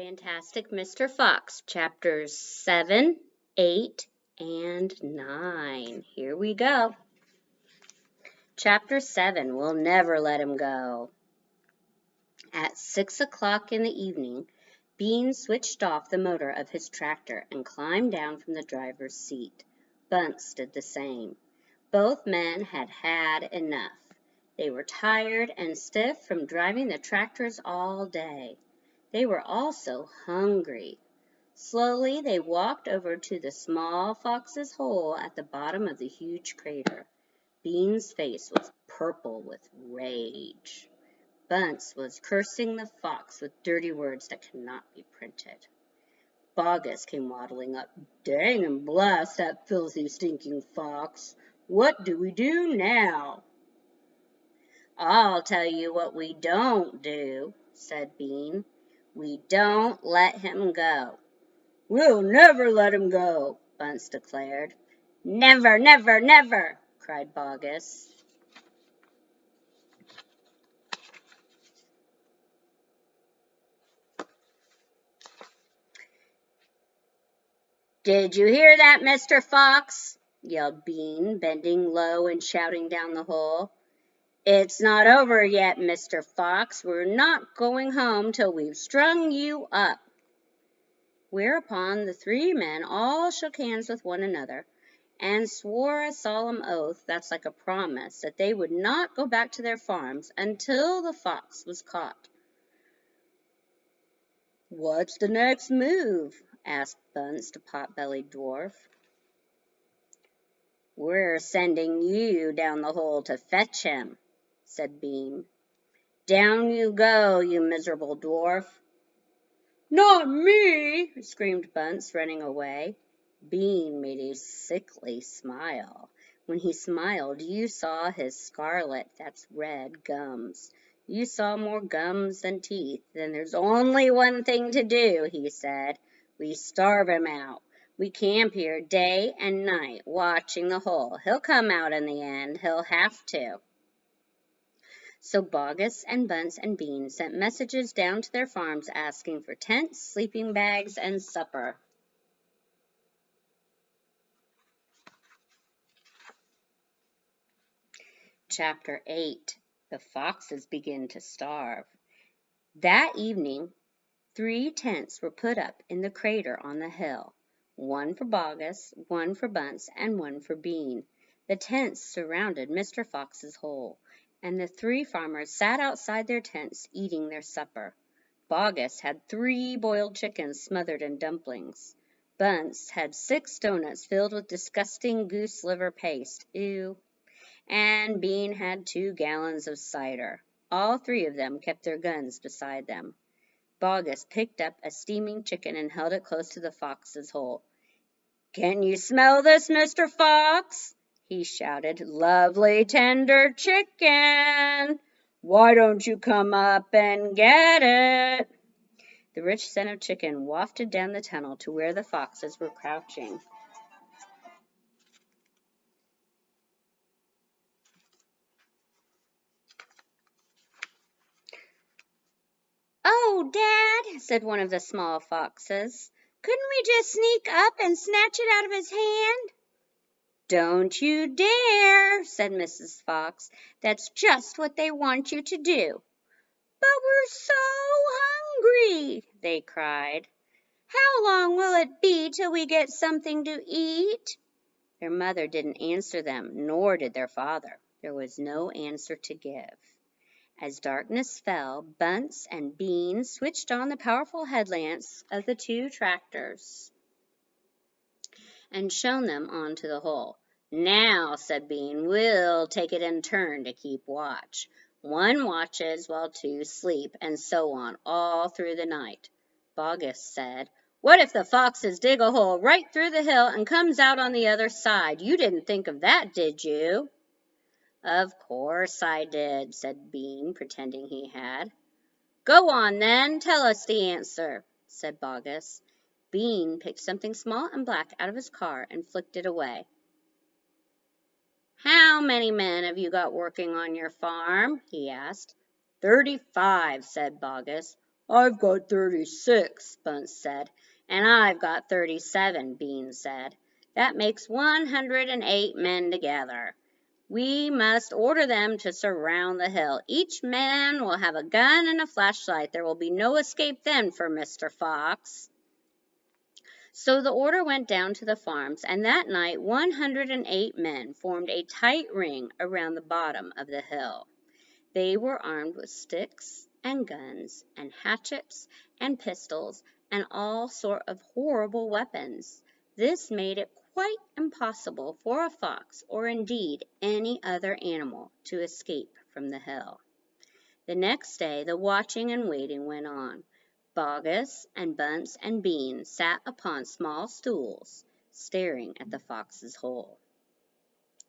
Fantastic Mr. Fox, chapters 7, 8, and 9. Here we go. Chapter 7, We'll Never Let Him Go. At 6 o'clock in the evening, Bean switched off the motor of his tractor and climbed down from the driver's seat. Bunce did the same. Both men had had enough. They were tired and stiff from driving the tractors all day. They were also hungry. Slowly they walked over to the small fox's hole at the bottom of the huge crater. Bean's face was purple with rage. Bunce was cursing the fox with dirty words that cannot be printed. Bogus came waddling up. "Dang and blast that filthy, stinking fox! What do we do now?" "I'll tell you what we don't do," said Bean. "We don't let him go." "We'll never let him go," Bunce declared. "Never, never, never," cried Bogus. "Did you hear that, Mr. Fox?" yelled Bean, bending low and shouting down the hole. "It's not over yet, Mr. Fox. We're not going home till we've strung you up." Whereupon the three men all shook hands with one another and swore a solemn oath, that's like a promise, that they would not go back to their farms until the fox was caught. "What's the next move?" asked Bunce the pot-bellied dwarf. "We're sending you down the hole to fetch him," said Bean. "Down you go, you miserable dwarf." "Not me!" screamed Bunce, running away. Bean made a sickly smile. When he smiled, you saw his scarlet, that's red, gums. You saw more gums than teeth. "Then there's only one thing to do," he said. "We starve him out. We camp here day and night, watching the hole. He'll come out in the end. He'll have to." So Bogus and Bunce and Bean sent messages down to their farms asking for tents, sleeping bags, and supper. Chapter 8, The Foxes Begin to Starve. That evening, 3 tents were put up in the crater on the hill, one for Bogus, one for Bunce, and one for Bean. The tents surrounded Mr. Fox's hole, and the 3 farmers sat outside their tents eating their supper. Bogus had 3 boiled chickens smothered in dumplings. Bunce had 6 doughnuts filled with disgusting goose liver paste. Ew. And Bean had 2 gallons of cider. All 3 of them kept their guns beside them. Bogus picked up a steaming chicken and held it close to the fox's hole. "Can you smell this, Mr. Fox?" he shouted. "Lovely tender chicken. Why don't you come up and get it?" The rich scent of chicken wafted down the tunnel to where the foxes were crouching. "Oh, Dad," said one of the small foxes, "couldn't we just sneak up and snatch it out of his hand?" "Don't you dare," said Mrs. Fox. "That's just what they want you to do." "But we're so hungry," they cried. "How long will it be till we get something to eat?" Their mother didn't answer them, nor did their father. There was no answer to give. As darkness fell, Bunce and Bean switched on the powerful headlamps of the 2 tractors and shone them onto the hole. "Now," said Bean, "we'll take it in turn to keep watch. 1 watches while 2 sleep, and so on, all through the night." Bogus said, "What if the foxes dig a hole right through the hill and comes out on the other side? You didn't think of that, did you?" "Of course I did," said Bean, pretending he had. "Go on, then, tell us the answer," said Bogus. Bean picked something small and black out of his car and flicked it away. "How many men have you got working on your farm?" he asked. 35, said Bogus. I've got 36, Bunce said. And I've got 37, Bean said. That makes 108 men together. We must order them to surround the hill. Each man will have a gun and a flashlight. There will be no escape then for Mr. Fox. So the order went down to the farms, and that night 108 men formed a tight ring around the bottom of the hill. They were armed with sticks and guns and hatchets and pistols and all sort of horrible weapons. This made it quite impossible for a fox, or indeed any other animal, to escape from the hill. The next day the watching and waiting went on. Bogus and Bunce and Bean sat upon small stools, staring at the fox's hole.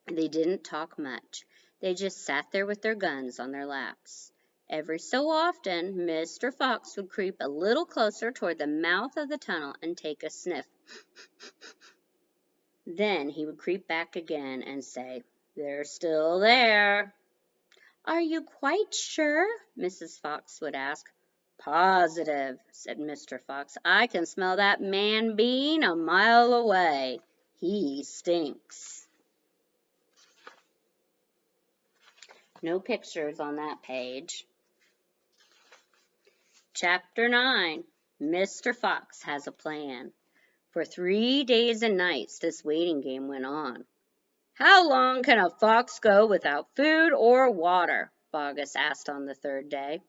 They didn't talk much. They just sat there with their guns on their laps. Every so often, Mr. Fox would creep a little closer toward the mouth of the tunnel and take a sniff. Then he would creep back again and say, "They're still there." "Are you quite sure?" Mrs. Fox would ask. "Positive," said Mr. Fox. "I can smell that man Bean a mile away. He stinks." No pictures on that page. Chapter 9. Mr. Fox has a plan. For 3 days and nights this waiting game went on. "How long can a fox go without food or water?" Bogus asked on the third day.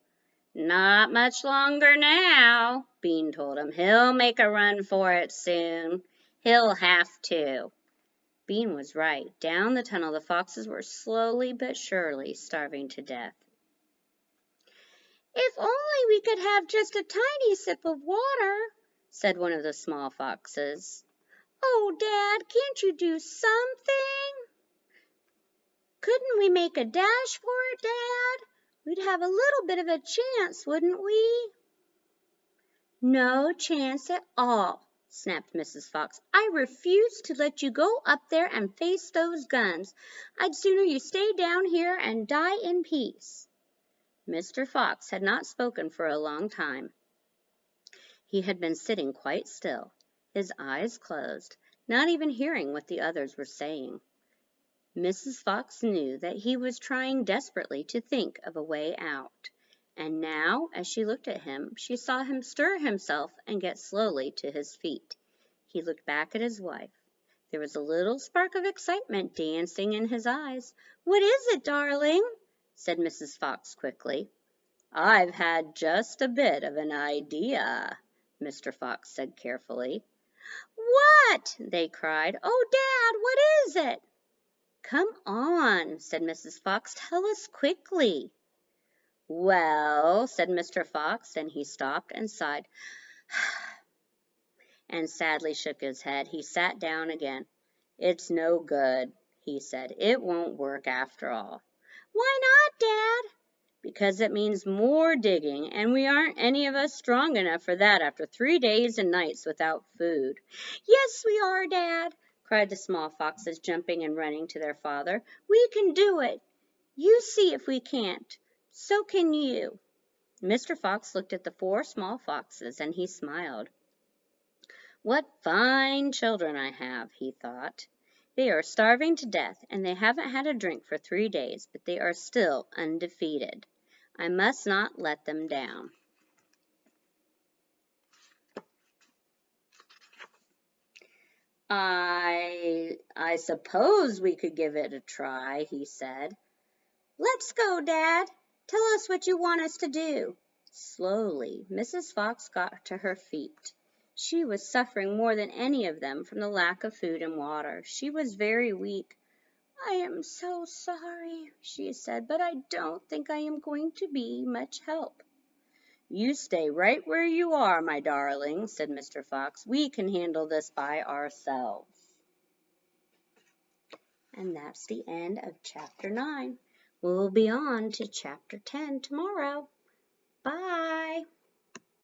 "Not much longer now," Bean told him. "He'll make a run for it soon. He'll have to." Bean was right. Down the tunnel the foxes were slowly but surely starving to death. "If only we could have just a tiny sip of water," said one of the small foxes. "Oh, Dad, can't you do something? Couldn't we make a dash for it, Dad? We'd have a little bit of a chance, wouldn't we?" "No chance at all," snapped Mrs. Fox. "I refuse to let you go up there and face those guns. I'd sooner you stay down here and die in peace." Mr. Fox had not spoken for a long time. He had been sitting quite still, his eyes closed, not even hearing what the others were saying. Mrs. Fox knew that he was trying desperately to think of a way out, and now, as she looked at him, she saw him stir himself and get slowly to his feet. He looked back at his wife. There was a little spark of excitement dancing in his eyes. "What is it, darling?" said Mrs. Fox quickly. "I've had just a bit of an idea," Mr. Fox said carefully. "What?" they cried. "Oh, Dad, what is it?" "Come on," said Mrs. Fox. "Tell us quickly." "Well," said Mr. Fox, then he stopped and sighed and sadly shook his head. He sat down again. "It's no good," he said. "It won't work after all." "Why not, Dad?" "Because it means more digging, and we aren't any of us strong enough for that after 3 days and nights without food." "Yes, we are, Dad," cried the small foxes, jumping and running to their father. "We can do it. You see if we can't. So can you." Mr. Fox looked at the 4 small foxes, and he smiled. "What fine children I have," he thought. "They are starving to death, and they haven't had a drink for 3 days, but they are still undefeated. I must not let them down." I suppose we could give it a try," he said. "Let's go, Dad. Tell us what you want us to do." Slowly, Mrs. Fox got to her feet. She was suffering more than any of them from the lack of food and water. She was very weak. "I am so sorry," she said, "but I don't think I am going to be much help." "You stay right where you are, my darling," said Mr. Fox. "We can handle this by ourselves." And that's the end of Chapter 9. We'll be on to Chapter 10 tomorrow. Bye.